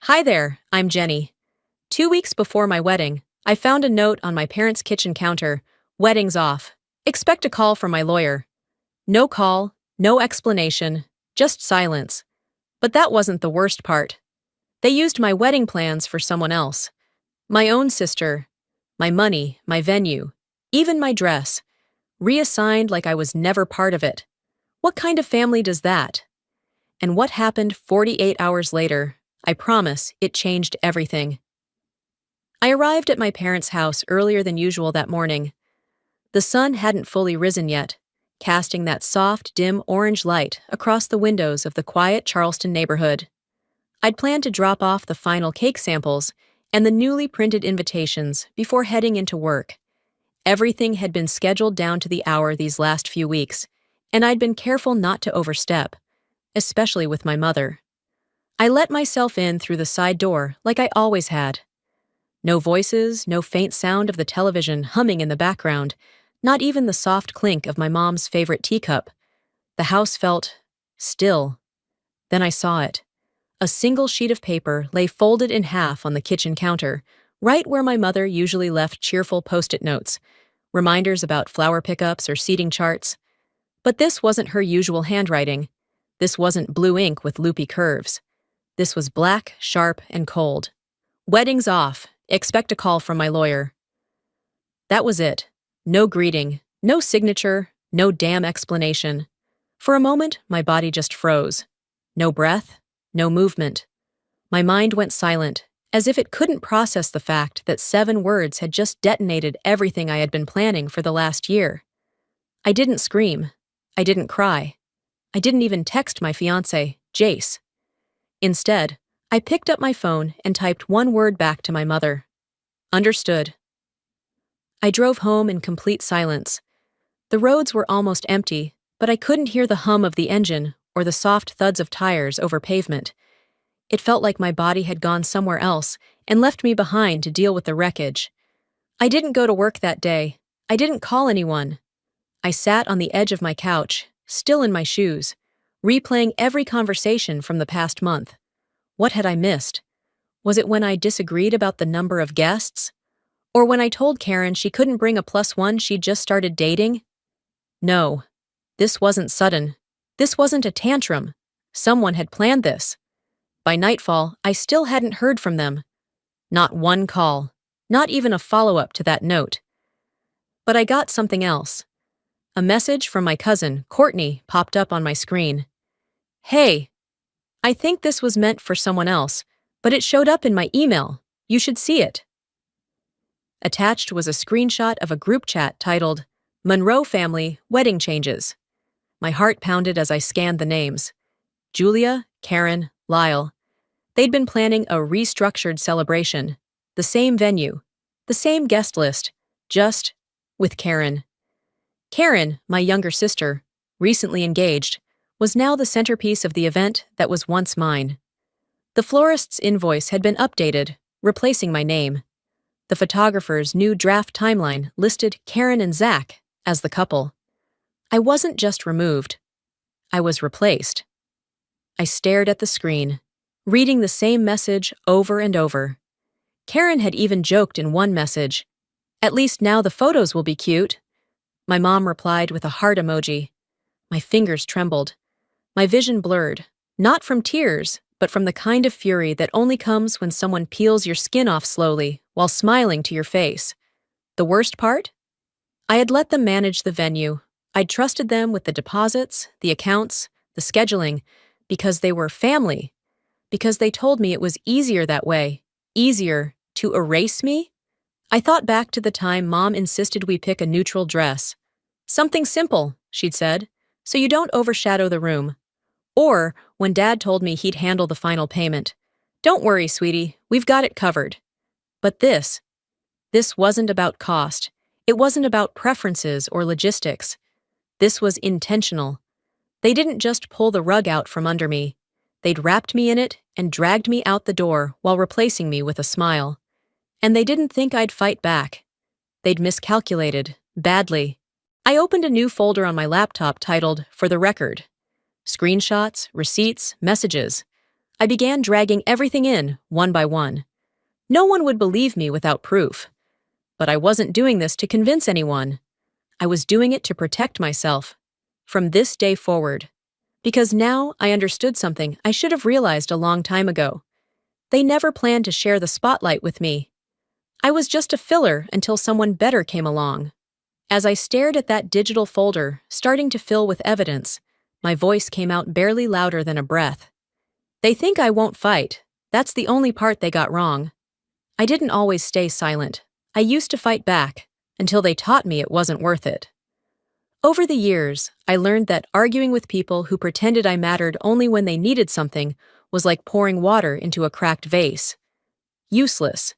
Hi there, I'm Jenny. 2 weeks before my wedding, I found a note on my parents' kitchen counter: wedding's off. Expect a call from my lawyer. No call, no explanation, just silence. But that wasn't the worst part. They used my wedding plans for someone else. My own sister. My money, my venue, even my dress. Reassigned like I was never part of it. What kind of family does that? And what happened 48 hours later? I promise it changed everything. I arrived at my parents' house earlier than usual that morning. The sun hadn't fully risen yet, casting that soft, dim orange light across the windows of the quiet Charleston neighborhood. I'd planned to drop off the final cake samples and the newly printed invitations before heading into work. Everything had been scheduled down to the hour these last few weeks, and I'd been careful not to overstep, especially with my mother. I let myself in through the side door like I always had. No voices, no faint sound of the television humming in the background, not even the soft clink of my mom's favorite teacup. The house felt still. Then I saw it. A single sheet of paper lay folded in half on the kitchen counter, right where my mother usually left cheerful post-it notes, reminders about flower pickups or seating charts. But this wasn't her usual handwriting. This wasn't blue ink with loopy curves. This was black, sharp, and cold. Wedding's off. Expect a call from my lawyer. That was it. No greeting, no signature, no damn explanation. For a moment, my body just froze. No breath, no movement. My mind went silent, as if it couldn't process the fact that 7 words had just detonated everything I had been planning for the last year. I didn't scream. I didn't cry. I didn't even text my fiancé, Jace. Instead, I picked up my phone and typed one word back to my mother. Understood. I drove home in complete silence. The roads were almost empty, but I couldn't hear the hum of the engine or the soft thuds of tires over pavement. It felt like my body had gone somewhere else and left me behind to deal with the wreckage. I didn't go to work that day. I didn't call anyone. I sat on the edge of my couch, still in my shoes, replaying every conversation from the past month. What had I missed? Was it when I disagreed about the number of guests? Or when I told Karen she couldn't bring a +1 she'd just started dating? No. This wasn't sudden. This wasn't a tantrum. Someone had planned this. By nightfall, I still hadn't heard from them. Not one call. Not even a follow-up to that note. But I got something else. A message from my cousin, Courtney, popped up on my screen. Hey, I think this was meant for someone else, but it showed up in my email. You should see it. Attached was a screenshot of a group chat titled, Monroe Family Wedding Changes. My heart pounded as I scanned the names. Julia, Karen, Lyle. They'd been planning a restructured celebration. The same venue. The same guest list. Just with Karen. Karen, my younger sister, recently engaged, was now the centerpiece of the event that was once mine. The florist's invoice had been updated, replacing my name. The photographer's new draft timeline listed Karen and Zach as the couple. I wasn't just removed. I was replaced. I stared at the screen, reading the same message over and over. Karen had even joked in one message, "At least now the photos will be cute." My mom replied with a heart emoji. My fingers trembled. My vision blurred, not from tears, but from the kind of fury that only comes when someone peels your skin off slowly while smiling to your face. The worst part? I had let them manage the venue. I'd trusted them with the deposits, the accounts, the scheduling, because they were family. Because they told me it was easier that way. Easier to erase me? I thought back to the time Mom insisted we pick a neutral dress. Something simple, she'd said, so you don't overshadow the room. Or when Dad told me he'd handle the final payment. Don't worry, sweetie, we've got it covered. But this wasn't about cost. It wasn't about preferences or logistics. This was intentional. They didn't just pull the rug out from under me. They'd wrapped me in it and dragged me out the door while replacing me with a smile. And they didn't think I'd fight back. They'd miscalculated, badly. I opened a new folder on my laptop titled, For the Record. Screenshots, receipts, messages. I began dragging everything in, one by one. No one would believe me without proof. But I wasn't doing this to convince anyone. I was doing it to protect myself. From this day forward. Because now I understood something I should have realized a long time ago. They never planned to share the spotlight with me. I was just a filler until someone better came along. As I stared at that digital folder, starting to fill with evidence, my voice came out barely louder than a breath. They think I won't fight. That's the only part they got wrong. I didn't always stay silent. I used to fight back, until they taught me it wasn't worth it. Over the years, I learned that arguing with people who pretended I mattered only when they needed something was like pouring water into a cracked vase. Useless.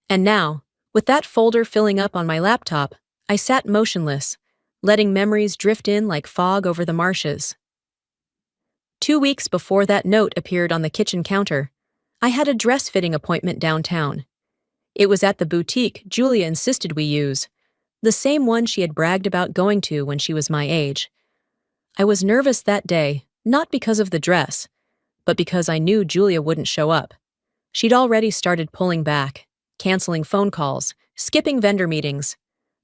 And now, with that folder filling up on my laptop, I sat motionless, letting memories drift in like fog over the marshes. 2 weeks before that note appeared on the kitchen counter, I had a dress-fitting appointment downtown. It was at the boutique Julia insisted we use, the same one she had bragged about going to when she was my age. I was nervous that day, not because of the dress, but because I knew Julia wouldn't show up. She'd already started pulling back, canceling phone calls, skipping vendor meetings.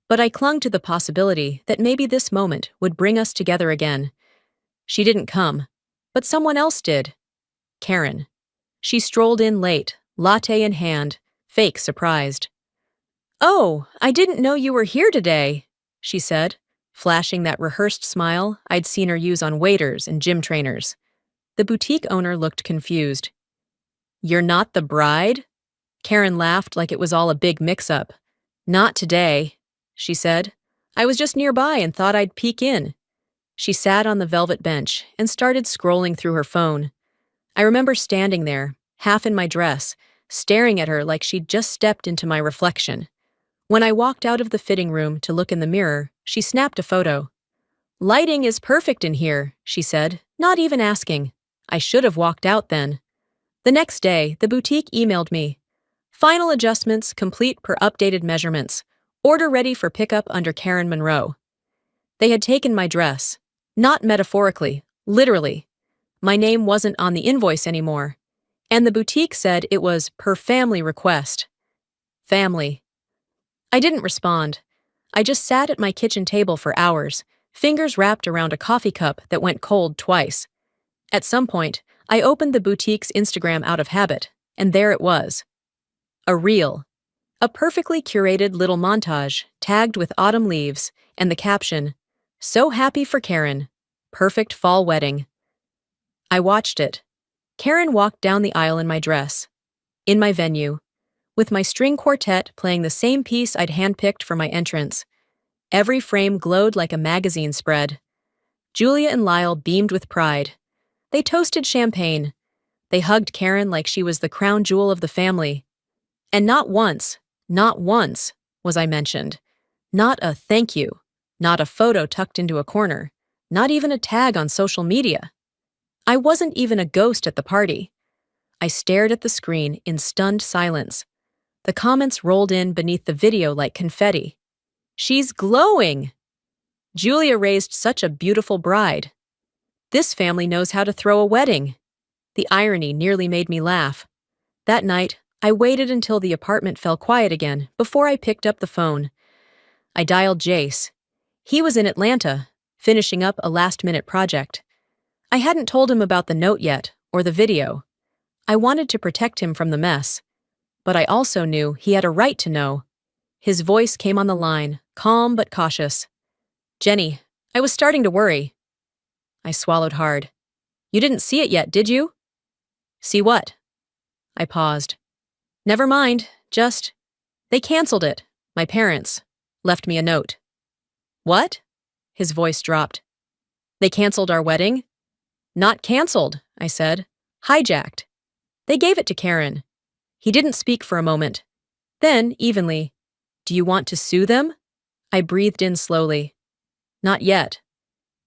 But I clung to the possibility that maybe this moment would bring us together again. She didn't come, but someone else did. Karen. She strolled in late, latte in hand, fake surprised. "Oh, I didn't know you were here today," she said, flashing that rehearsed smile I'd seen her use on waiters and gym trainers. The boutique owner looked confused. "You're not the bride?" Karen laughed like it was all a big mix-up. "Not today," she said. "I was just nearby and thought I'd peek in." She sat on the velvet bench and started scrolling through her phone. I remember standing there, half in my dress, staring at her like she'd just stepped into my reflection. When I walked out of the fitting room to look in the mirror, she snapped a photo. "Lighting is perfect in here," she said, not even asking. I should have walked out then. The next day, the boutique emailed me. "Final adjustments complete per updated measurements. Order ready for pickup under Karen Monroe." They had taken my dress. Not metaphorically, literally. My name wasn't on the invoice anymore. And the boutique said it was per family request. Family. I didn't respond. I just sat at my kitchen table for hours, fingers wrapped around a coffee cup that went cold twice. At some point, I opened the boutique's Instagram out of habit, and there it was. A reel. A perfectly curated little montage, tagged with autumn leaves, and the caption, "So happy for Karen. Perfect fall wedding." I watched it. Karen walked down the aisle in my dress. In my venue. With my string quartet playing the same piece I'd handpicked for my entrance. Every frame glowed like a magazine spread. Julia and Lyle beamed with pride. They toasted champagne. They hugged Karen like she was the crown jewel of the family. And not once was I mentioned. Not a thank you. Not a photo tucked into a corner. Not even a tag on social media. I wasn't even a ghost at the party. I stared at the screen in stunned silence. The comments rolled in beneath the video like confetti. "She's glowing!" "Julia raised such a beautiful bride." "This family knows how to throw a wedding." The irony nearly made me laugh. That night, I waited until the apartment fell quiet again before I picked up the phone. I dialed Jace. He was in Atlanta, finishing up a last-minute project. I hadn't told him about the note yet, or the video. I wanted to protect him from the mess. But I also knew he had a right to know. His voice came on the line, calm but cautious. "Jenny, I was starting to worry." I swallowed hard. "You didn't see it yet, did you?" "See what?" I paused. "Never mind, just... They canceled it, my parents. Left me a note." "What?" His voice dropped. "They canceled our wedding?" "Not canceled," I said. "Hijacked. They gave it to Karen." He didn't speak for a moment. Then, evenly, "Do you want to sue them?" I breathed in slowly. "Not yet.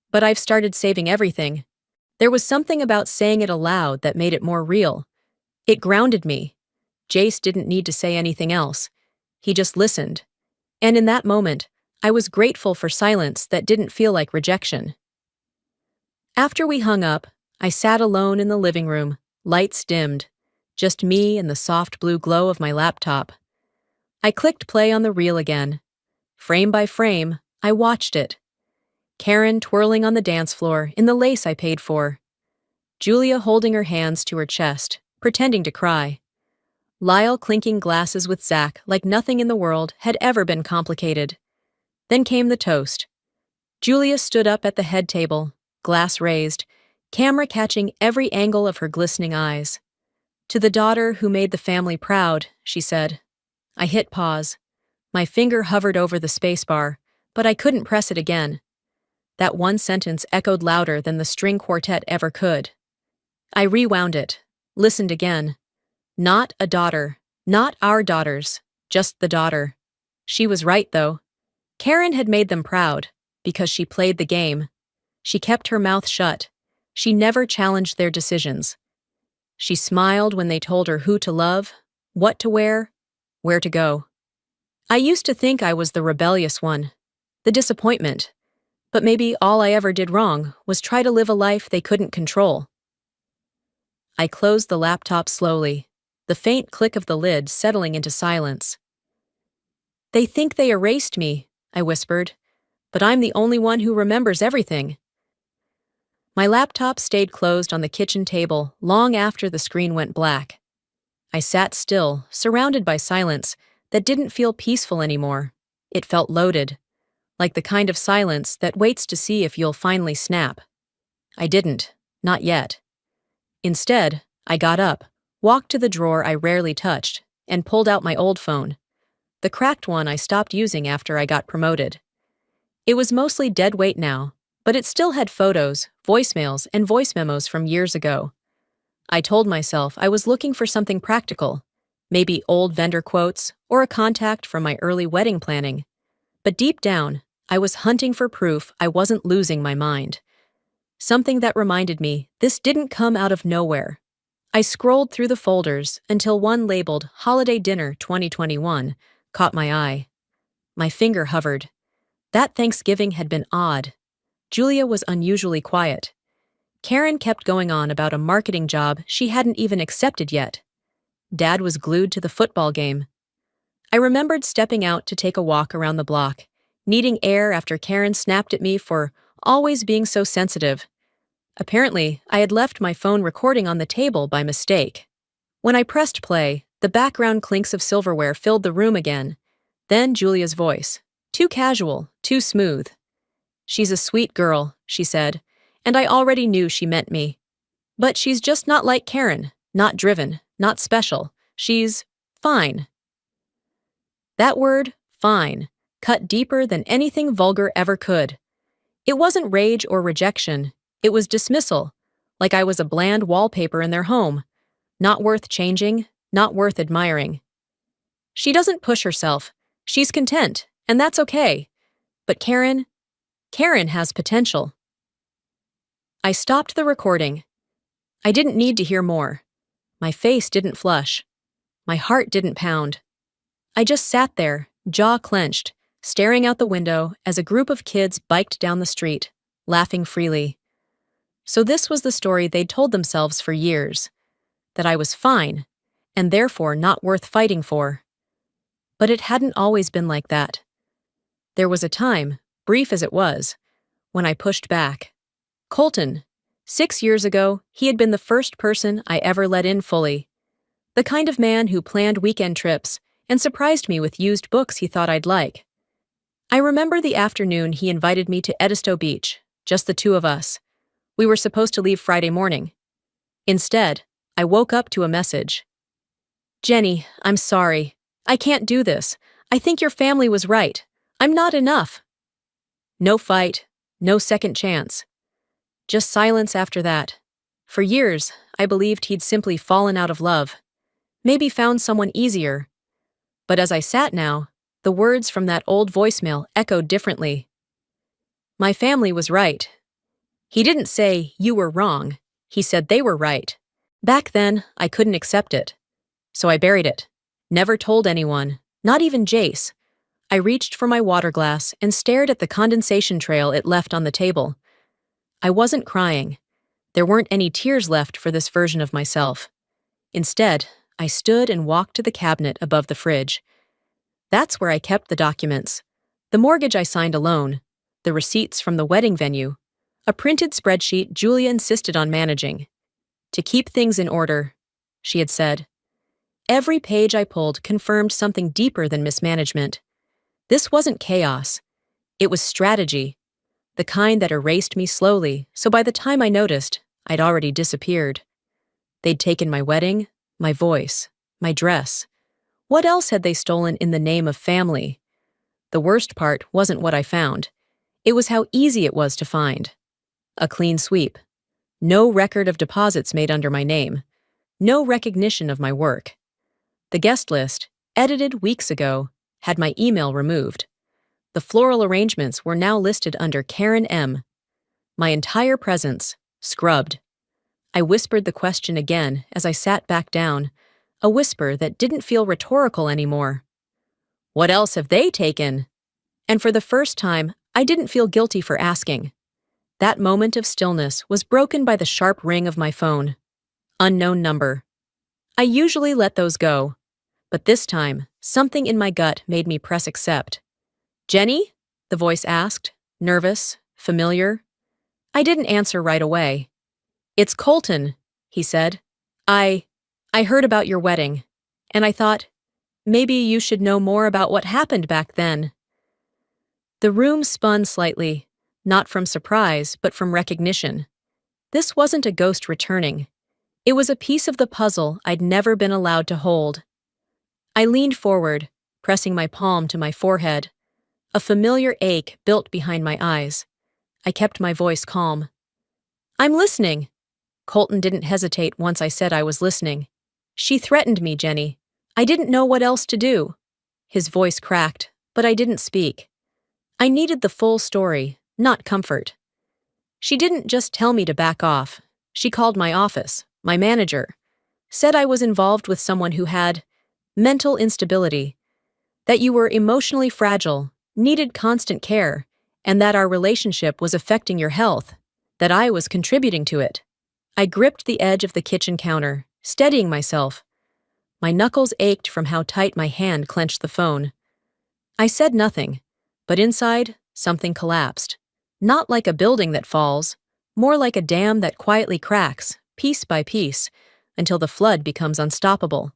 But I've started saving everything." There was something about saying it aloud that made it more real. It grounded me. Jace didn't need to say anything else. He just listened. And in that moment, I was grateful for silence that didn't feel like rejection. After we hung up, I sat alone in the living room, Lights dimmed. Just me and the soft blue glow of my laptop. I clicked play on the reel again. Frame by frame, I watched it. Karen twirling on the dance floor in the lace I paid for. Julia holding her hands to her chest, pretending to cry. Lyle clinking glasses with Zach like nothing in the world had ever been complicated. Then came the toast. Julia stood up at the head table, glass raised, camera catching every angle of her glistening eyes. "To the daughter who made the family proud," she said. I hit pause. My finger hovered over the spacebar, but I couldn't press it again. That one sentence echoed louder than the string quartet ever could. I rewound it, listened again. Not a daughter, not our daughters, just the daughter. She was right, though. Karen had made them proud, because she played the game. She kept her mouth shut. She never challenged their decisions. She smiled when they told her who to love, what to wear, where to go. I used to think I was the rebellious one, the disappointment, but maybe all I ever did wrong was try to live a life they couldn't control. I closed the laptop slowly, the faint click of the lid settling into silence. "They think they erased me," I whispered, "but I'm the only one who remembers everything." My laptop stayed closed on the kitchen table long after the screen went black. I sat still, surrounded by silence that didn't feel peaceful anymore. It felt loaded, like the kind of silence that waits to see if you'll finally snap. I didn't, not yet. Instead, I got up, walked to the drawer I rarely touched, and pulled out my old phone, the cracked one I stopped using after I got promoted. It was mostly dead weight now, but it still had photos, voicemails, and voice memos from years ago. I told myself I was looking for something practical, maybe old vendor quotes or a contact from my early wedding planning. But deep down, I was hunting for proof I wasn't losing my mind. Something that reminded me this didn't come out of nowhere. I scrolled through the folders until one labeled Holiday Dinner 2021 caught my eye. My finger hovered. That Thanksgiving had been odd. Julia was unusually quiet. Karen kept going on about a marketing job she hadn't even accepted yet. Dad was glued to the football game. I remembered stepping out to take a walk around the block, needing air after Karen snapped at me for always being so sensitive. Apparently, I had left my phone recording on the table by mistake. When I pressed play, the background clinks of silverware filled the room again. Then Julia's voice. Too casual, too smooth. "She's a sweet girl," she said, and I already knew she meant me. "But she's just not like Karen, not driven, not special. She's fine." That word, fine, cut deeper than anything vulgar ever could. It wasn't rage or rejection. It was dismissal, like I was a bland wallpaper in their home. Not worth changing, not worth admiring. "She doesn't push herself. She's content, and that's okay. But Karen has potential." I stopped the recording. I didn't need to hear more. My face didn't flush. My heart didn't pound. I just sat there, jaw clenched, staring out the window as a group of kids biked down the street, laughing freely. So this was the story they'd told themselves for years, that I was fine, and therefore not worth fighting for. But it hadn't always been like that. There was a time, brief as it was, when I pushed back. Colton. 6 years ago, he had been the first person I ever let in fully. The kind of man who planned weekend trips and surprised me with used books he thought I'd like. I remember the afternoon he invited me to Edisto Beach, just the two of us. We were supposed to leave Friday morning. Instead, I woke up to a message. "Jenny, I'm sorry. I can't do this. I think your family was right. I'm not enough." No fight, no second chance. Just silence after that. For years, I believed he'd simply fallen out of love. Maybe found someone easier. But as I sat now, the words from that old voicemail echoed differently. My family was right. He didn't say, "You were wrong." He said they were right. Back then, I couldn't accept it. So I buried it. Never told anyone, not even Jace. I reached for my water glass and stared at the condensation trail it left on the table. I wasn't crying. There weren't any tears left for this version of myself. Instead, I stood and walked to the cabinet above the fridge. That's where I kept the documents. The mortgage I signed alone, the receipts from the wedding venue, a printed spreadsheet Julia insisted on managing. To keep things in order, she had said. Every page I pulled confirmed something deeper than mismanagement. This wasn't chaos. It was strategy, the kind that erased me slowly, so by the time I noticed, I'd already disappeared. They'd taken my wedding, my voice, my dress. What else had they stolen in the name of family? The worst part wasn't what I found. It was how easy it was to find. A clean sweep. No record of deposits made under my name. No recognition of my work. The guest list, edited weeks ago, had my email removed. The floral arrangements were now listed under Karen M. My entire presence, scrubbed. I whispered the question again as I sat back down, a whisper that didn't feel rhetorical anymore. What else have they taken? And for the first time, I didn't feel guilty for asking. That moment of stillness was broken by the sharp ring of my phone. Unknown number. I usually let those go, but this time, something in my gut made me press accept. Jenny? The voice asked, nervous, familiar. I didn't answer right away. It's Colton, he said. I heard about your wedding, and I thought, maybe you should know more about what happened back then. The room spun slightly, not from surprise, but from recognition. This wasn't a ghost returning. It was a piece of the puzzle I'd never been allowed to hold. I leaned forward, pressing my palm to my forehead. A familiar ache built behind my eyes. I kept my voice calm. I'm listening. Colton didn't hesitate once I said I was listening. She threatened me, Jenny. I didn't know what else to do. His voice cracked, but I didn't speak. I needed the full story, not comfort. She didn't just tell me to back off. She called my office, my manager, said I was involved with someone who had mental instability, that you were emotionally fragile, needed constant care, and that our relationship was affecting your health, that I was contributing to it. I gripped the edge of the kitchen counter, steadying myself. My knuckles ached from how tight my hand clenched the phone. I said nothing, but inside, something collapsed. Not like a building that falls, more like a dam that quietly cracks, piece by piece, until the flood becomes unstoppable.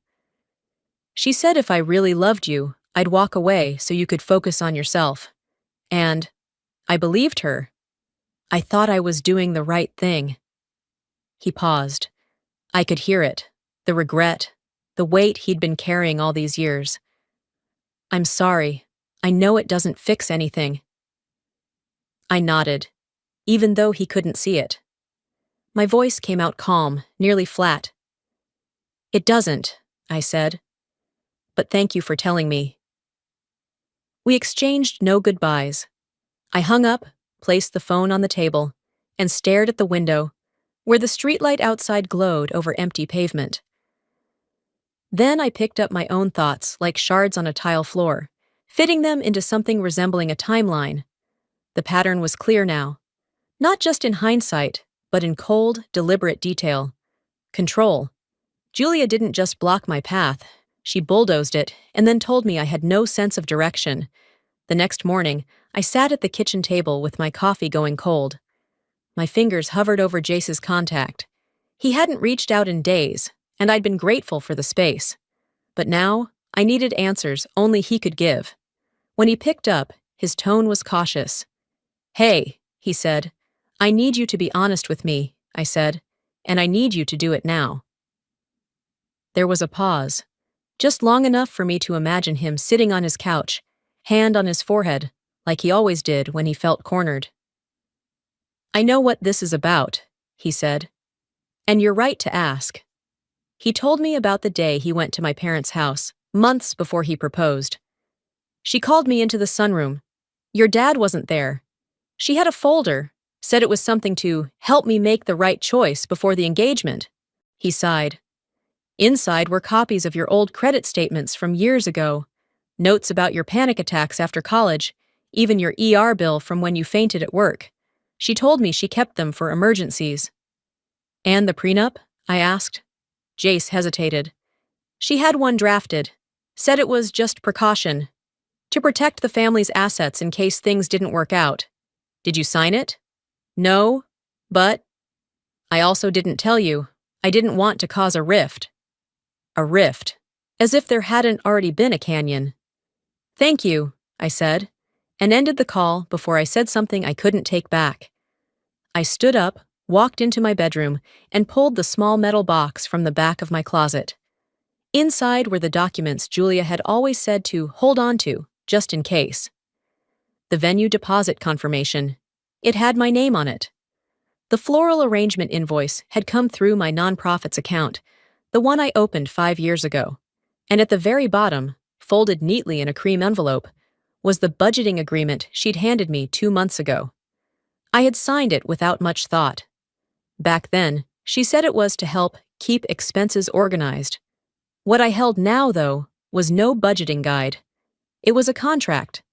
She said if I really loved you, I'd walk away so you could focus on yourself. And I believed her. I thought I was doing the right thing. He paused. I could hear it, the regret, the weight he'd been carrying all these years. I'm sorry. I know it doesn't fix anything. I nodded, even though he couldn't see it. My voice came out calm, nearly flat. It doesn't, I said. But thank you for telling me. We exchanged no goodbyes. I hung up, placed the phone on the table, and stared at the window, where the streetlight outside glowed over empty pavement. Then I picked up my own thoughts like shards on a tile floor, fitting them into something resembling a timeline. The pattern was clear now, not just in hindsight, but in cold, deliberate detail. Control. Julia didn't just block my path, she bulldozed it and then told me I had no sense of direction. The next morning, I sat at the kitchen table with my coffee going cold. My fingers hovered over Jace's contact. He hadn't reached out in days, and I'd been grateful for the space. But now, I needed answers only he could give. When he picked up, his tone was cautious. Hey, he said. I need you to be honest with me, I said, and I need you to do it now. There was a pause, just long enough for me to imagine him sitting on his couch, hand on his forehead, like he always did when he felt cornered. I know what this is about, he said, and you're right to ask. He told me about the day he went to my parents' house, months before he proposed. She called me into the sunroom. Your dad wasn't there. She had a folder, said it was something to help me make the right choice before the engagement. He sighed. Inside were copies of your old credit statements from years ago, notes about your panic attacks after college, even your ER bill from when you fainted at work. She told me she kept them for emergencies. And the prenup? I asked. Jace hesitated. She had one drafted. Said it was just precaution. To protect the family's assets in case things didn't work out. Did you sign it? No, but I also didn't tell you. I didn't want to cause a rift. A rift. As if there hadn't already been a canyon. Thank you, I said, and ended the call before I said something I couldn't take back. I stood up, walked into my bedroom, and pulled the small metal box from the back of my closet. Inside were the documents Julia had always said to hold on to, just in case. The venue deposit confirmation. It had my name on it. The floral arrangement invoice had come through my nonprofit's account, the one I opened 5 years ago. And at the very bottom, folded neatly in a cream envelope, was the budgeting agreement she'd handed me 2 months ago. I had signed it without much thought. Back then, she said it was to help keep expenses organized. What I held now, though, was no budgeting guide. It was a contract,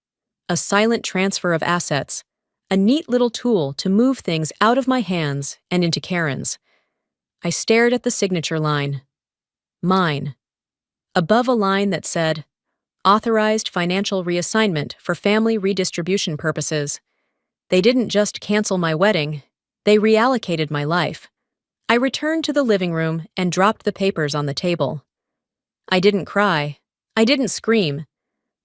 a silent transfer of assets, a neat little tool to move things out of my hands and into Karen's. I stared at the signature line. Mine. Above a line that said, Authorized financial reassignment for family redistribution purposes. They didn't just cancel my wedding, they reallocated my life. I returned to the living room and dropped the papers on the table. I didn't cry. I didn't scream.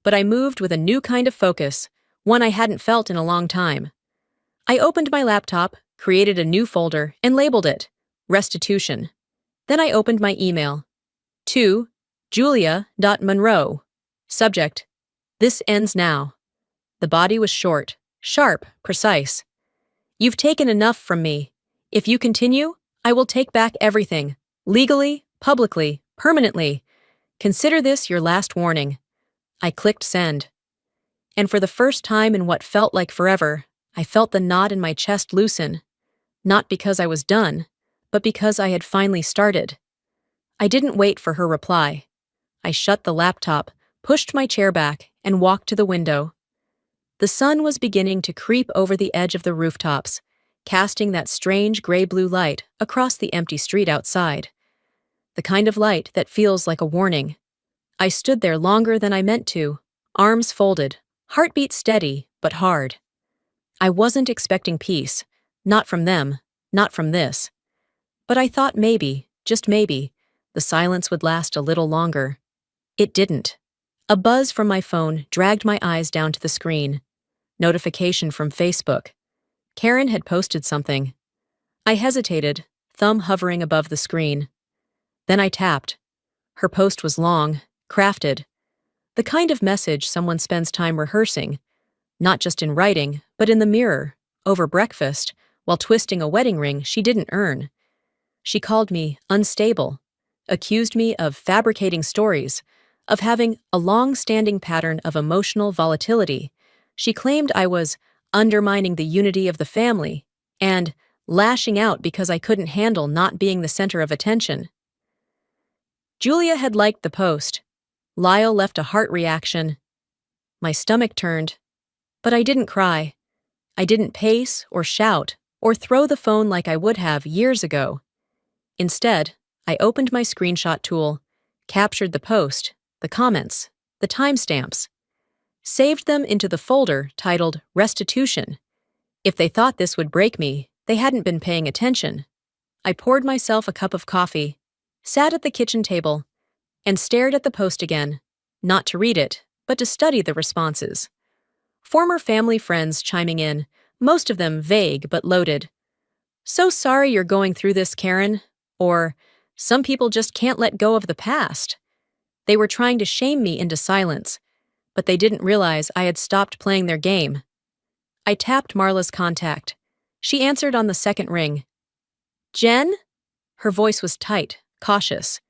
But I moved with a new kind of focus, one I hadn't felt in a long time. I opened my laptop, created a new folder, and labeled it Restitution. Then I opened my email. To Julia.Monroe. Subject: This ends now. The body was short, sharp, precise. You've taken enough from me. If you continue, I will take back everything. Legally, publicly, permanently. Consider this your last warning. I clicked send. And for the first time in what felt like forever, I felt the knot in my chest loosen. Not because I was done, but because I had finally started. I didn't wait for her reply. I shut the laptop, pushed my chair back, and walked to the window. The sun was beginning to creep over the edge of the rooftops, casting that strange gray-blue light across the empty street outside. The kind of light that feels like a warning. I stood there longer than I meant to, arms folded, heartbeat steady but hard. I wasn't expecting peace, not from them, not from this. But I thought maybe, just maybe, the silence would last a little longer. It didn't. A buzz from my phone dragged my eyes down to the screen. Notification from Facebook. Karen had posted something. I hesitated, thumb hovering above the screen. Then I tapped. Her post was long, crafted. The kind of message someone spends time rehearsing, not just in writing, but in the mirror, over breakfast, while twisting a wedding ring she didn't earn. She called me unstable, accused me of fabricating stories, of having a long-standing pattern of emotional volatility. She claimed I was undermining the unity of the family and lashing out because I couldn't handle not being the center of attention. Julia had liked the post. Lyle left a heart reaction. My stomach turned, but I didn't cry. I didn't pace or shout or throw the phone like I would have years ago. Instead, I opened my screenshot tool, captured the post, the comments, the timestamps, saved them into the folder titled Restitution. If they thought this would break me, they hadn't been paying attention. I poured myself a cup of coffee, sat at the kitchen table, and stared at the post again, not to read it, but to study the responses. Former family friends chiming in, most of them vague but loaded. So sorry you're going through this, Karen. Or, some people just can't let go of the past. They were trying to shame me into silence, but they didn't realize I had stopped playing their game. I tapped Marla's contact. She answered on the second ring. Jen? Her voice was tight, cautious.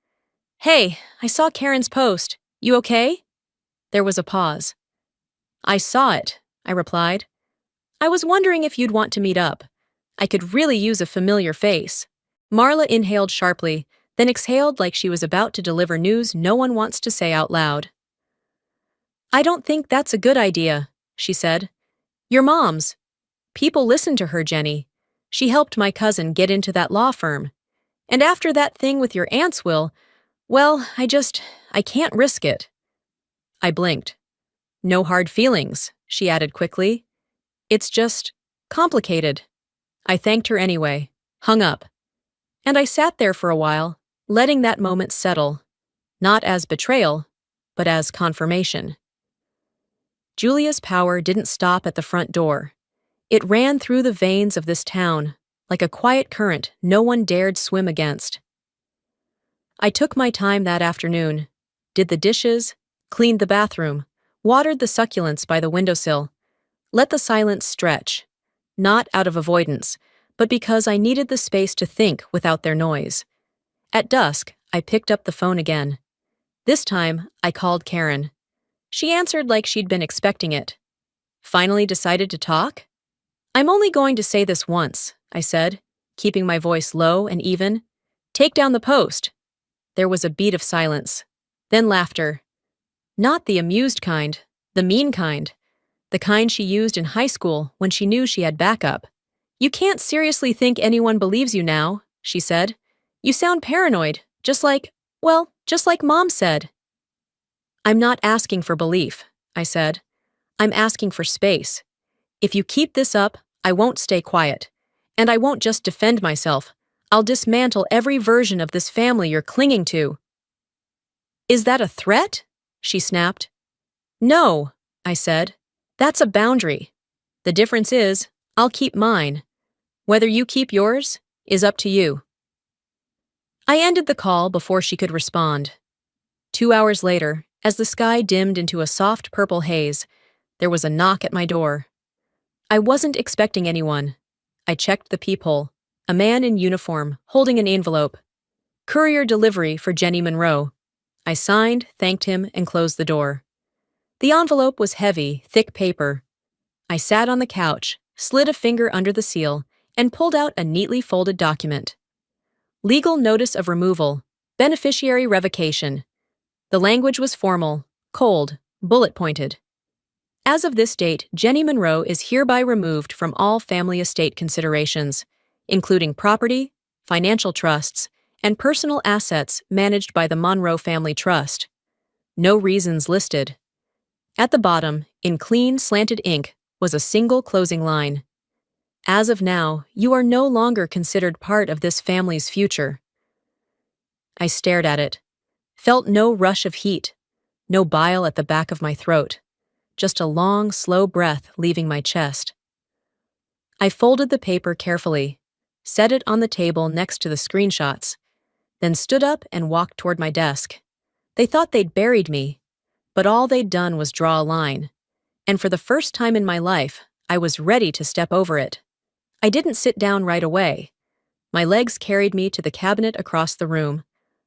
Hey, I saw Karen's post. You okay? There was a pause. I saw it, I replied. I was wondering if you'd want to meet up. I could really use a familiar face. Marla inhaled sharply, then exhaled like she was about to deliver news no one wants to say out loud. I don't think that's a good idea, she said. Your mom's. People listen to her, Jenny. She helped my cousin get into that law firm. And after that thing with your aunts, well, I can't risk it. I blinked. No hard feelings, she added quickly. It's just complicated. I thanked her anyway, hung up, and I sat there for a while, letting that moment settle, not as betrayal, but as confirmation. Julia's power didn't stop at the front door. It ran through the veins of this town, like a quiet current no one dared swim against. I took my time that afternoon, did the dishes, cleaned the bathroom, watered the succulents by the windowsill, let the silence stretch, not out of avoidance, but because I needed the space to think without their noise. At dusk, I picked up the phone again. This time, I called Karen. She answered like she'd been expecting it. Finally decided to talk? I'm only going to say this once, I said, keeping my voice low and even. Take down the post. There was a beat of silence, then laughter. Not the amused kind, the mean kind. The kind she used in high school when she knew she had backup. You can't seriously think anyone believes you now, she said. You sound paranoid, just like Mom said. I'm not asking for belief, I said. I'm asking for space. If you keep this up, I won't stay quiet. And I won't just defend myself. I'll dismantle every version of this family you're clinging to. Is that a threat? She snapped. No, I said. That's a boundary. The difference is, I'll keep mine. Whether you keep yours is up to you. I ended the call before she could respond. 2 hours later, as the sky dimmed into a soft purple haze, there was a knock at my door. I wasn't expecting anyone. I checked the peephole. A man in uniform, holding an envelope. Courier delivery for Jenny Monroe. I signed, thanked him, and closed the door. The envelope was heavy, thick paper. I sat on the couch, slid a finger under the seal, and pulled out a neatly folded document. Legal notice of removal. Beneficiary revocation. The language was formal, cold, bullet-pointed. As of this date, Jenny Monroe is hereby removed from all family estate considerations, including property, financial trusts, and personal assets managed by the Monroe Family Trust. No reasons listed. At the bottom, in clean, slanted ink, was a single closing line. As of now, you are no longer considered part of this family's future. I stared at it, felt no rush of heat, no bile at the back of my throat, just a long, slow breath leaving my chest. I folded the paper carefully, set it on the table next to the screenshots, then stood up and walked toward my desk. They thought they'd buried me, but all they'd done was draw a line, and for the first time in my life, I was ready to step over it. I didn't sit down right away. My legs carried me to the cabinet across the room,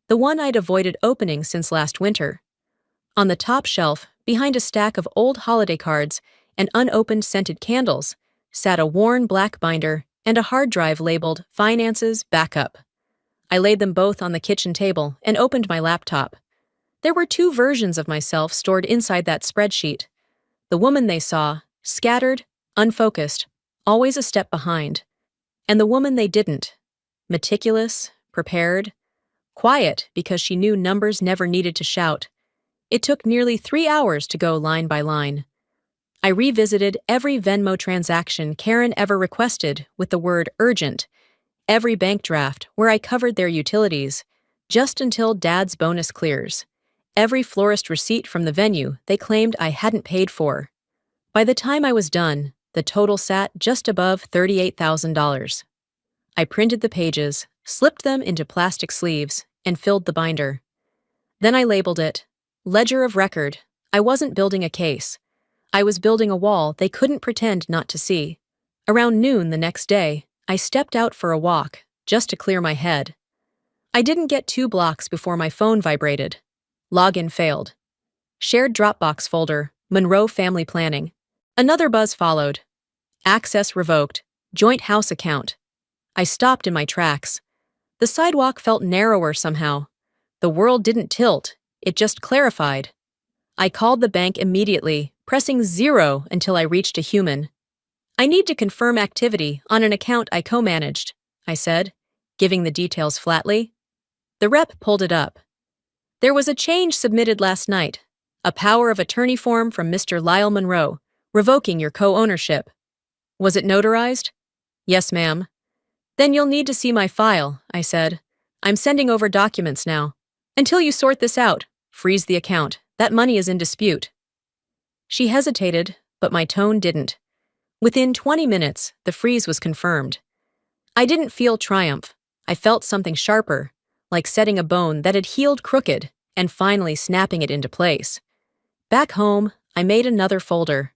the one I'd avoided opening since last winter. On the top shelf, behind a stack of old holiday cards and unopened scented candles, sat a worn black binder and a hard drive labeled Finances Backup. I laid them both on the kitchen table and opened my laptop. There were 2 versions of myself stored inside that spreadsheet. The woman they saw, scattered, unfocused, always a step behind. And the woman they didn't, meticulous, prepared, quiet because she knew numbers never needed to shout. It took nearly 3 hours to go line by line. I revisited every Venmo transaction Karen ever requested with the word urgent, every bank draft where I covered their utilities, just until Dad's bonus clears, every florist receipt from the venue they claimed I hadn't paid for. By the time I was done, the total sat just above $38,000. I printed the pages, slipped them into plastic sleeves, and filled the binder. Then I labeled it Ledger of Record. I wasn't building a case. I was building a wall they couldn't pretend not to see. Around noon the next day, I stepped out for a walk, just to clear my head. I didn't get 2 blocks before my phone vibrated. Login failed. Shared Dropbox folder, Monroe Family Planning. Another buzz followed. Access revoked. Joint house account. I stopped in my tracks. The sidewalk felt narrower somehow. The world didn't tilt, it just clarified. I called the bank immediately, pressing 0 until I reached a human. I need to confirm activity on an account I co-managed, I said. giving the details flatly. The rep pulled it up. There was a change submitted last night. A power of attorney form from Mr. Lyle Monroe, revoking your co-ownership. Was it notarized? Yes, ma'am. Then you'll need to see my file, I said. I'm sending over documents now. Until you sort this out, freeze the account. That money is in dispute. She hesitated, but my tone didn't. Within 20 minutes, the freeze was confirmed. I didn't feel triumph. I felt something sharper, like setting a bone that had healed crooked and finally snapping it into place. Back home, I made another folder.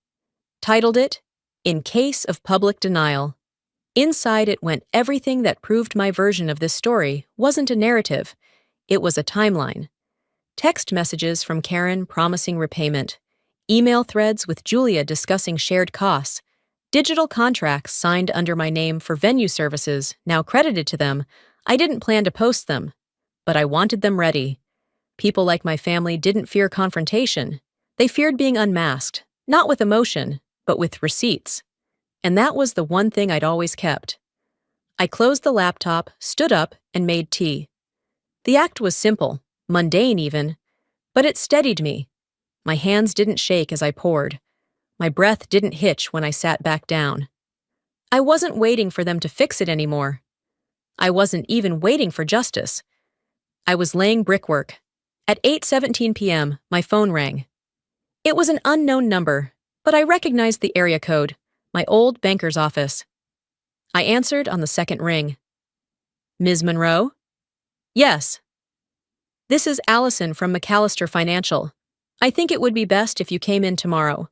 Titled it, In Case of Public Denial. Inside it went everything that proved my version of this story wasn't a narrative. It was a timeline. Text messages from Karen promising repayment. Email threads with Julia discussing shared costs. Digital contracts signed under my name for venue services, now credited to them. I didn't plan to post them, but I wanted them ready. People like my family didn't fear confrontation. They feared being unmasked, not with emotion, but with receipts. And that was the one thing I'd always kept. I closed the laptop, stood up, and made tea. The act was simple, mundane even, but it steadied me. My hands didn't shake as I poured. My breath didn't hitch when I sat back down. I wasn't waiting for them to fix it anymore. I wasn't even waiting for justice. I was laying brickwork. At 8:17 p.m., my phone rang. It was an unknown number, but I recognized the area code, my old banker's office. I answered on the second ring. Ms. Monroe? Yes. This is Allison from McAllister Financial. I think it would be best if you came in tomorrow.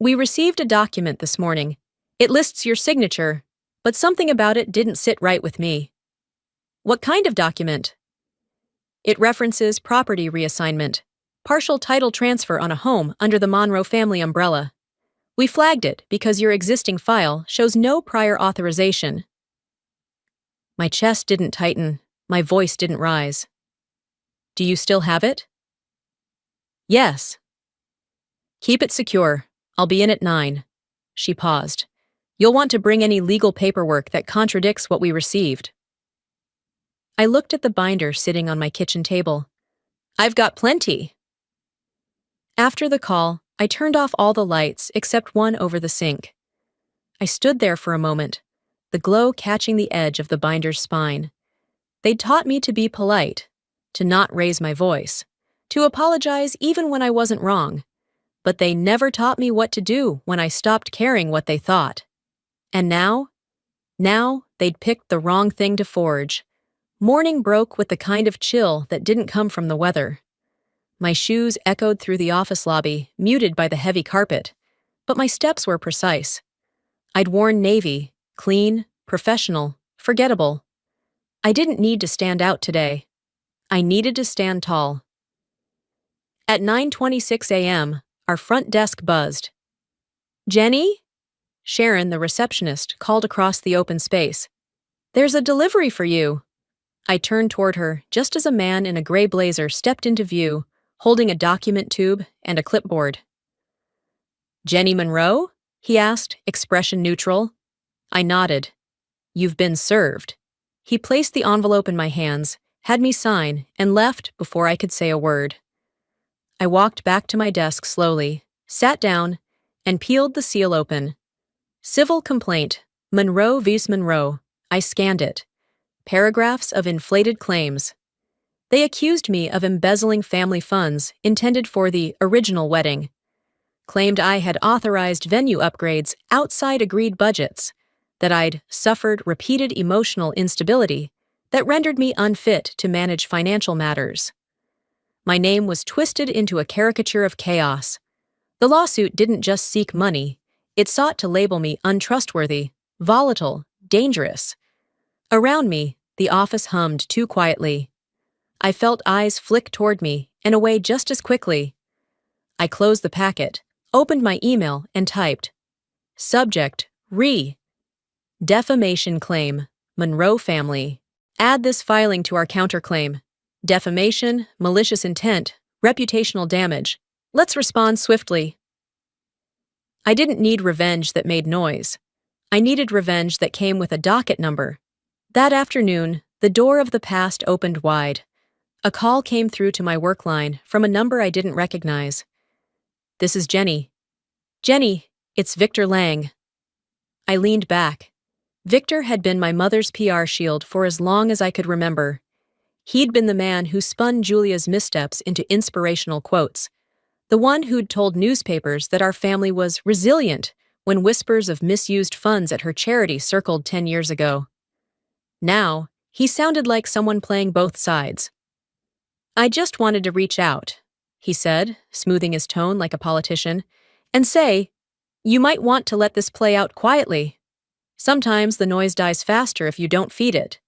We received a document this morning. It lists your signature, but something about it didn't sit right with me. What kind of document? It references property reassignment, partial title transfer on a home under the Monroe family umbrella. We flagged it because your existing file shows no prior authorization. My chest didn't tighten, my voice didn't rise. Do you still have it? Yes. Keep it secure. I'll be in at 9. She paused. You'll want to bring any legal paperwork that contradicts what we received. I looked at the binder sitting on my kitchen table. I've got plenty. After the call, I turned off all the lights except one over the sink. I stood there for a moment, the glow catching the edge of the binder's spine. They'd taught me to be polite, to not raise my voice, to apologize even when I wasn't wrong. But they never taught me what to do when I stopped caring what they thought. And now they'd picked the wrong thing to forge. Morning broke with the kind of chill that didn't come from the weather. My shoes echoed through the office lobby, muted by the heavy carpet, but my steps were precise. I'd worn navy, clean, professional, forgettable. I didn't need to stand out today. I needed to stand tall. At 9:26 a.m., our front desk buzzed. Jenny? Sharon, the receptionist, called across the open space. There's a delivery for you. I turned toward her just as a man in a gray blazer stepped into view, holding a document tube and a clipboard. Jenny Monroe? He asked, expression neutral. I nodded. You've been served. He placed the envelope in my hands, had me sign, and left before I could say a word. I walked back to my desk slowly, sat down, and peeled the seal open. Civil complaint, Monroe vs. Monroe. I scanned it. Paragraphs of inflated claims. They accused me of embezzling family funds intended for the original wedding. Claimed I had authorized venue upgrades outside agreed budgets, that I'd suffered repeated emotional instability that rendered me unfit to manage financial matters. My name was twisted into a caricature of chaos. The lawsuit didn't just seek money, it sought to label me untrustworthy, volatile, dangerous. Around me, the office hummed too quietly. I felt eyes flick toward me and away just as quickly. I closed the packet, opened my email, and typed, Subject, Defamation claim, Monroe family. Add this filing to our counterclaim. Defamation, malicious intent, reputational damage. Let's respond swiftly. I didn't need revenge that made noise. I needed revenge that came with a docket number. That afternoon, The door of the past opened wide. A call came through to my work line from a number I didn't recognize. "This is Jenny." "Jenny, it's Victor Lang." I leaned back. Victor had been my mother's PR shield for as long as I could remember. He'd been the man who spun Julia's missteps into inspirational quotes, the one who'd told newspapers that our family was resilient when whispers of misused funds at her charity circled 10 years ago. Now, he sounded like someone playing both sides. "I just wanted to reach out," he said, smoothing his tone like a politician, "and say, you might want to let this play out quietly. Sometimes the noise dies faster if you don't feed it."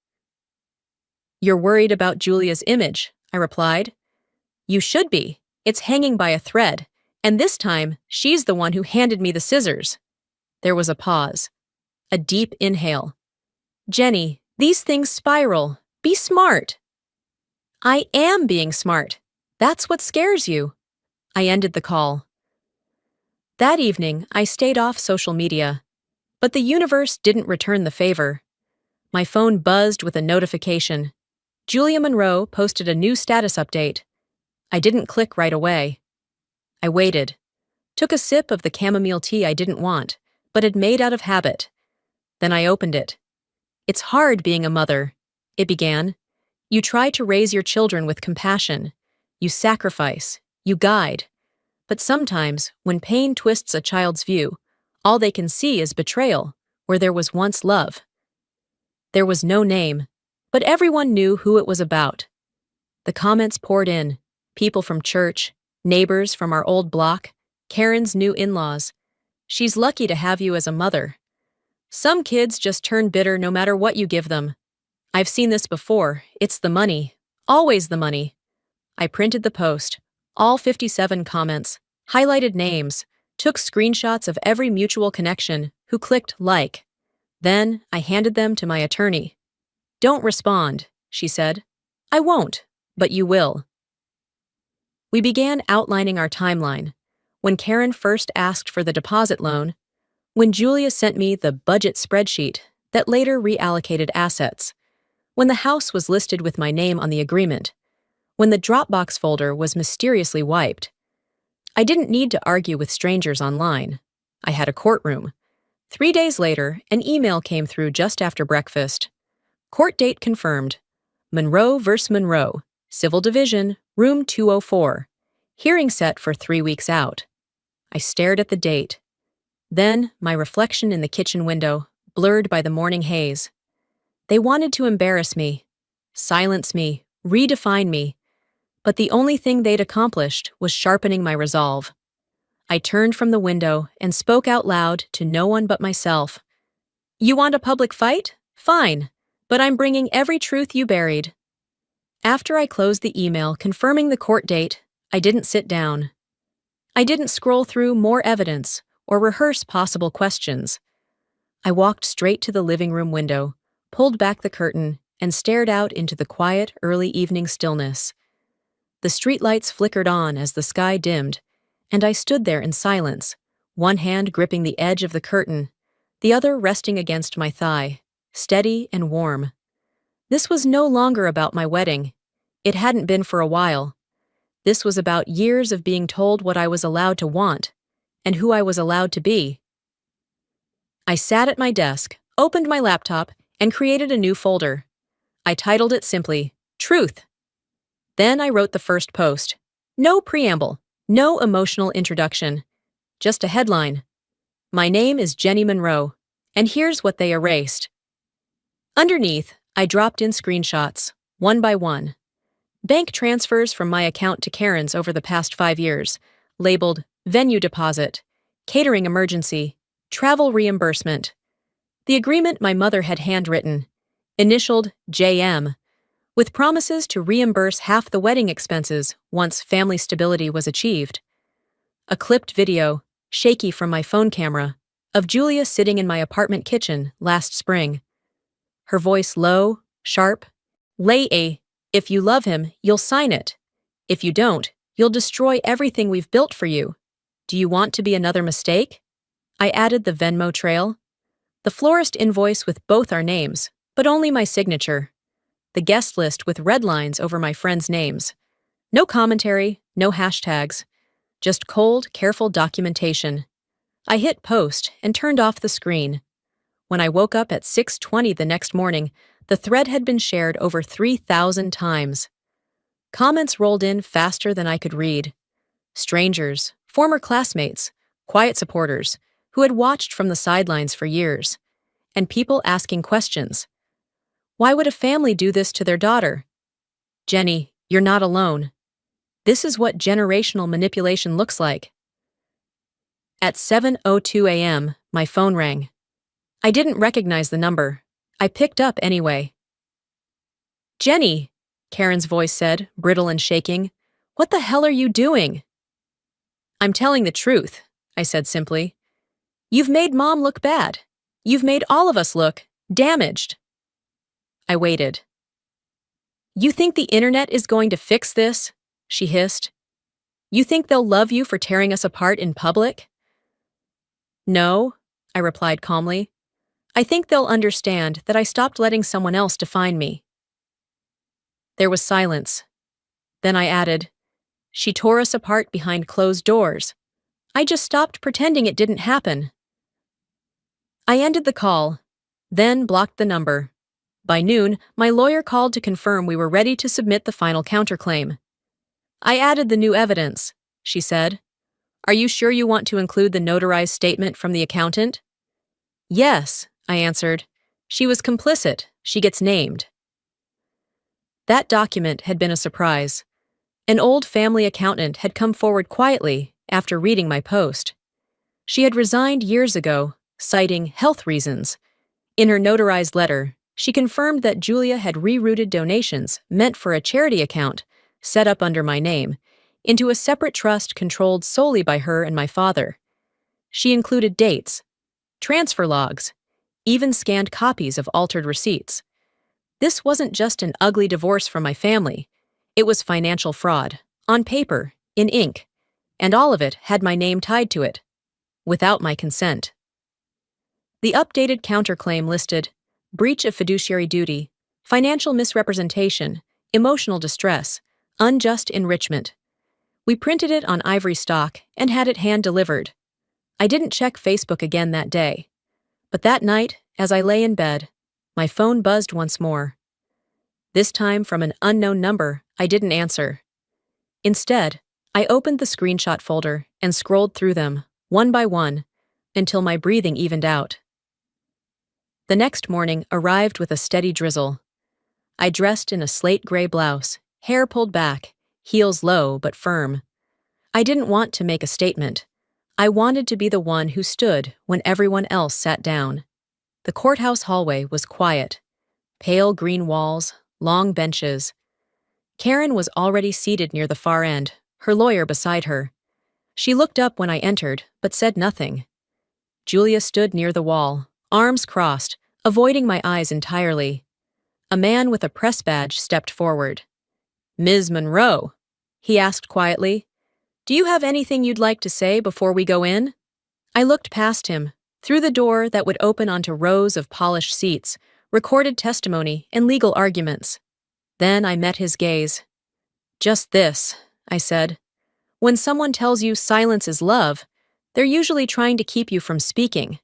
"You're worried about Julia's image," I replied. "You should be. It's hanging by a thread, and this time, she's the one who handed me the scissors." There was a pause. A deep inhale. "Jenny, these things spiral. Be smart." "I am being smart. That's what scares you." I ended the call. That evening, I stayed off social media. But the universe didn't return the favor. My phone buzzed with a notification. Julia Monroe posted a new status update. I didn't click right away. I waited. Took a sip of the chamomile tea I didn't want, but had made out of habit. Then I opened it. "It's hard being a mother," it began. "You try to raise your children with compassion. You sacrifice. You guide. But sometimes, when pain twists a child's view, all they can see is betrayal, where there was once love." There was no name, but everyone knew who it was about. The comments poured in. People from church, neighbors from our old block, Karen's new in-laws. "She's lucky to have you as a mother." "Some kids just turn bitter no matter what you give them." "I've seen this before. It's the money. Always the money." I printed the post, all 57 comments, highlighted names, took screenshots of every mutual connection who clicked like. Then I handed them to my attorney. "Don't respond," she said. "I won't, but you will." We began outlining our timeline. When Karen first asked for the deposit loan, when Julia sent me the budget spreadsheet that later reallocated assets, when the house was listed with my name on the agreement, when the Dropbox folder was mysteriously wiped. I didn't need to argue with strangers online. I had a courtroom. 3 days later, an email came through just after breakfast. "Court date confirmed. Monroe vs. Monroe, Civil Division, Room 204. Hearing set for 3 weeks out." I stared at the date. Then, my reflection in the kitchen window, blurred by the morning haze. They wanted to embarrass me, silence me, redefine me. But the only thing they'd accomplished was sharpening my resolve. I turned from the window and spoke out loud to no one but myself. "You want a public fight? Fine, but I'm bringing every truth you buried." After I closed the email confirming the court date, I didn't sit down. I didn't scroll through more evidence or rehearse possible questions. I walked straight to the living room window, pulled back the curtain, and stared out into the quiet, early evening stillness. The streetlights flickered on as the sky dimmed, and I stood there in silence, one hand gripping the edge of the curtain, the other resting against my thigh, steady and warm. This was no longer about my wedding. It hadn't been for a while. This was about years of being told what I was allowed to want, and who I was allowed to be. I sat at my desk, opened my laptop, and created a new folder. I titled it simply, "Truth." Then I wrote the first post. No preamble, no emotional introduction, just a headline. "My name is Jenny Monroe, and here's what they erased." Underneath, I dropped in screenshots, one by one. Bank transfers from my account to Karen's over the past 5 years, labeled venue deposit, catering emergency, travel reimbursement. The agreement my mother had handwritten, initialed JM, with promises to reimburse half the wedding expenses once family stability was achieved. A clipped video, shaky from my phone camera, of Julia sitting in my apartment kitchen last spring. Her voice low, sharp. If you love him, you'll sign it. If you don't, you'll destroy everything we've built for you. Do you want to be another mistake?" I added the Venmo trail. The florist invoice with both our names, but only my signature. the guest list with red lines over my friends' names. No commentary, no hashtags, just cold, careful documentation. I hit post and turned off the screen. When I woke up at 6:20 the next morning, the thread had been shared over 3,000 times. Comments rolled in faster than I could read. Strangers, former classmates, quiet supporters, who had watched from the sidelines for years, and people asking questions. Why would a family do this to their daughter? Jenny, you're not alone. This is what generational manipulation looks like. At 7:02 a.m., my phone rang. I didn't recognize the number. I picked up anyway. Jenny, Karen's voice said, brittle and shaking. What the hell are you doing? I'm telling the truth, I said simply. You've made Mom look bad. You've made all of us look damaged. I waited. You think the internet is going to fix this? She hissed. You think they'll love you for tearing us apart in public? No, I replied calmly. I think they'll understand that I stopped letting someone else define me. There was silence. Then I added, she tore us apart behind closed doors. I just stopped pretending it didn't happen. I ended the call, then blocked the number. By noon, my lawyer called to confirm we were ready to submit the final counterclaim. I added the new evidence, she said. Are you sure you want to include the notarized statement from the accountant? Yes, I answered. She was complicit. She gets named. That document had been a surprise. An old family accountant had come forward quietly after reading my post. She had resigned years ago, citing health reasons. In her notarized letter, she confirmed that Julia had rerouted donations meant for a charity account, set up under my name, into a separate trust controlled solely by her and my father. She included dates, transfer logs, even scanned copies of altered receipts. This wasn't just an ugly divorce from my family. It was financial fraud, on paper, in ink, and all of it had my name tied to it, without my consent. The updated counterclaim listed breach of fiduciary duty, financial misrepresentation, emotional distress, unjust enrichment. We printed it on ivory stock and had it hand-delivered. I didn't check Facebook again that day. But that night, as I lay in bed, my phone buzzed once more. This time from an unknown number I didn't answer. Instead, I opened the screenshot folder and scrolled through them, one by one, until my breathing evened out. The next morning arrived with a steady drizzle. I dressed in a slate-gray blouse, hair pulled back, heels low but firm. I didn't want to make a statement. I wanted to be the one who stood when everyone else sat down. The courthouse hallway was quiet. Pale green walls, long benches. Karen was already seated near the far end, her lawyer beside her. She looked up when I entered, but said nothing. Julia stood near the wall, arms crossed, avoiding my eyes entirely. A man with a press badge stepped forward. Ms. Monroe, he asked quietly, do you have anything you'd like to say before we go in? I looked past him, through the door that would open onto rows of polished seats, recorded testimony, and legal arguments. Then I met his gaze. Just this, I said. When someone tells you silence is love, they're usually trying to keep you from speaking.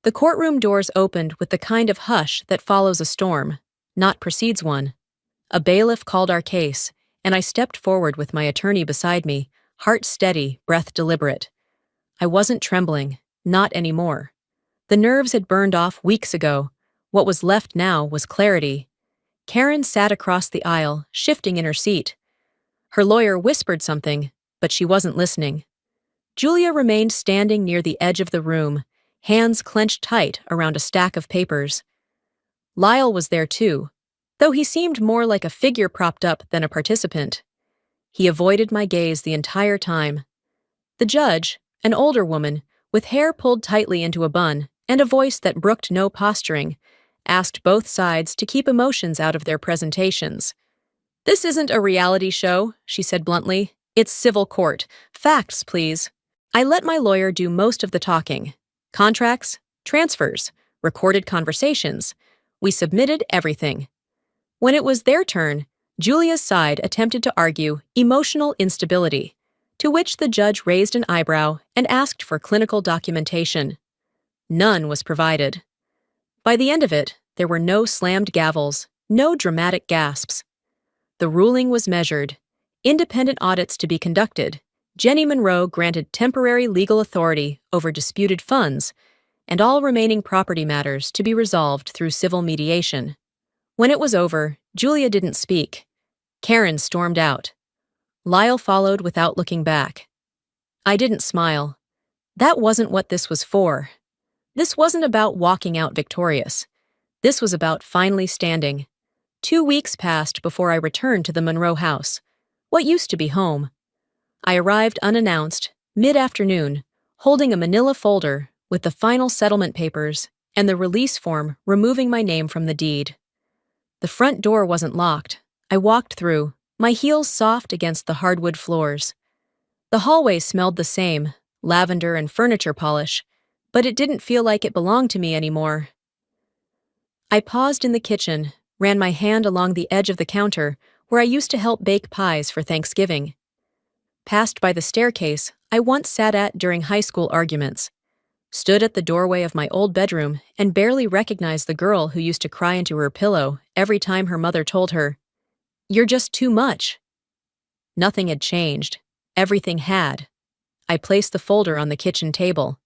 The courtroom doors opened with the kind of hush that follows a storm, not precedes one. A bailiff called our case, and I stepped forward with my attorney beside me, heart steady, breath deliberate. I wasn't trembling, not anymore. The nerves had burned off weeks ago. What was left now was clarity. Karen sat across the aisle, shifting in her seat. Her lawyer whispered something, but she wasn't listening. Julia remained standing near the edge of the room, hands clenched tight around a stack of papers. Lyle was there too, though he seemed more like a figure propped up than a participant. He avoided my gaze the entire time. The judge, an older woman, with hair pulled tightly into a bun and a voice that brooked no posturing, asked both sides to keep emotions out of their presentations. This isn't a reality show, she said bluntly. It's civil court. Facts, please. I let my lawyer do most of the talking. Contracts, transfers, recorded conversations. We submitted everything. When it was their turn, Julia's side attempted to argue emotional instability, to which the judge raised an eyebrow and asked for clinical documentation. None was provided. By the end of it, there were no slammed gavels, no dramatic gasps. The ruling was measured. Independent audits to be conducted. Jenny Monroe granted temporary legal authority over disputed funds, and all remaining property matters to be resolved through civil mediation. When it was over, Julia didn't speak. Karen stormed out. Lyle followed without looking back. I didn't smile. That wasn't what this was for. This wasn't about walking out victorious. This was about finally standing. 2 weeks passed before I returned to the Monroe house, what used to be home. I arrived unannounced, mid-afternoon, holding a manila folder with the final settlement papers and the release form removing my name from the deed. The front door wasn't locked. I walked through, my heels soft against the hardwood floors. The hallway smelled the same, lavender and furniture polish, but it didn't feel like it belonged to me anymore. I paused in the kitchen, ran my hand along the edge of the counter where I used to help bake pies for Thanksgiving. Passed by the staircase I once sat at during high school arguments. Stood at the doorway of my old bedroom and barely recognized the girl who used to cry into her pillow every time her mother told her, "You're just too much." Nothing had changed. Everything had. I placed the folder on the kitchen table.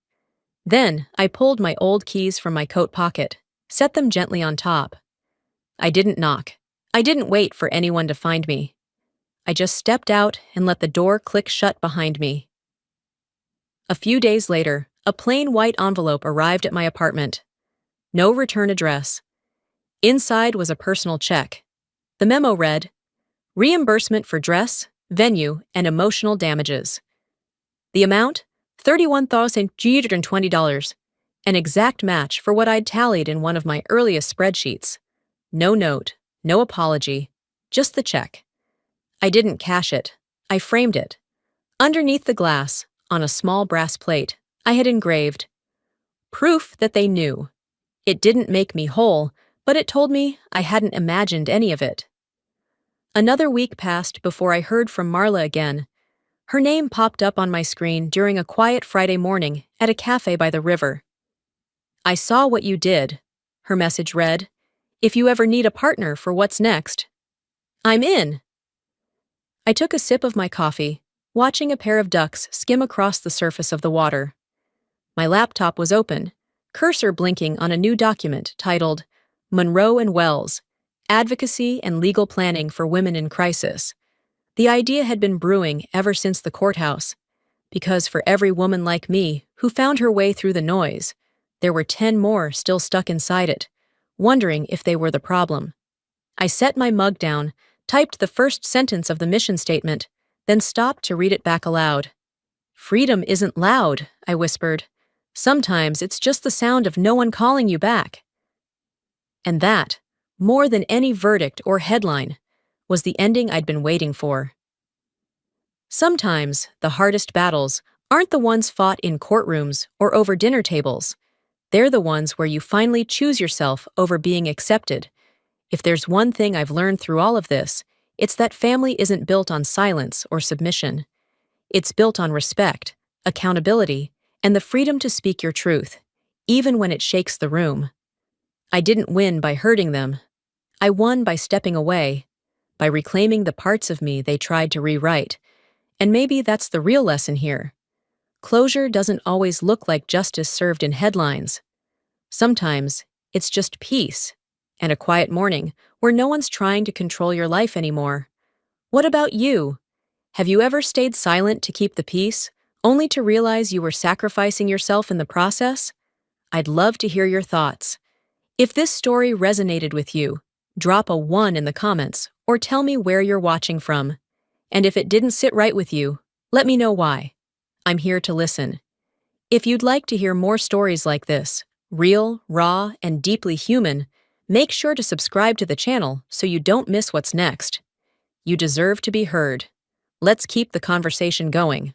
Then I pulled my old keys from my coat pocket, set them gently on top. I didn't knock. I didn't wait for anyone to find me. I just stepped out and let the door click shut behind me. A few days later, a plain white envelope arrived at my apartment. No return address. Inside was a personal check. The memo read, "Reimbursement for dress, venue, and emotional damages." The amount? $31,320, an exact match for what I'd tallied in one of my earliest spreadsheets. No note, no apology, just the check. I didn't cash it. I framed it. Underneath the glass, on a small brass plate, I had engraved, "Proof that they knew." It didn't make me whole, but it told me I hadn't imagined any of it. Another week passed before I heard from Marla again. Her name popped up on my screen during a quiet Friday morning at a cafe by the river. "I saw what you did," her message read. "If you ever need a partner for what's next, I'm in." I took a sip of my coffee, watching a pair of ducks skim across the surface of the water. My laptop was open, cursor blinking on a new document titled Monroe and Wells, Advocacy and Legal Planning for Women in Crisis. The idea had been brewing ever since the courthouse, because for every woman like me who found her way through the noise, there were 10 more still stuck inside it, wondering if they were the problem. I set my mug down, typed the first sentence of the mission statement, then stopped to read it back aloud. "Freedom isn't loud," I whispered. "Sometimes it's just the sound of no one calling you back." And that, more than any verdict or headline, was the ending I'd been waiting for. Sometimes the hardest battles aren't the ones fought in courtrooms or over dinner tables. They're the ones where you finally choose yourself over being accepted. If there's one thing I've learned through all of this, it's that family isn't built on silence or submission. It's built on respect, accountability, and the freedom to speak your truth, even when it shakes the room. I didn't win by hurting them. I won by stepping away, by reclaiming the parts of me they tried to rewrite. And maybe that's the real lesson here. Closure doesn't always look like justice served in headlines. Sometimes it's just peace, and a quiet morning where no one's trying to control your life anymore. What about you? Have you ever stayed silent to keep the peace, only to realize you were sacrificing yourself in the process? I'd love to hear your thoughts. If this story resonated with you, drop a 1 in the comments or tell me where you're watching from. And if it didn't sit right with you, let me know why. I'm here to listen. If you'd like to hear more stories like this, real, raw, and deeply human, make sure to subscribe to the channel so you don't miss what's next. You deserve to be heard. Let's keep the conversation going.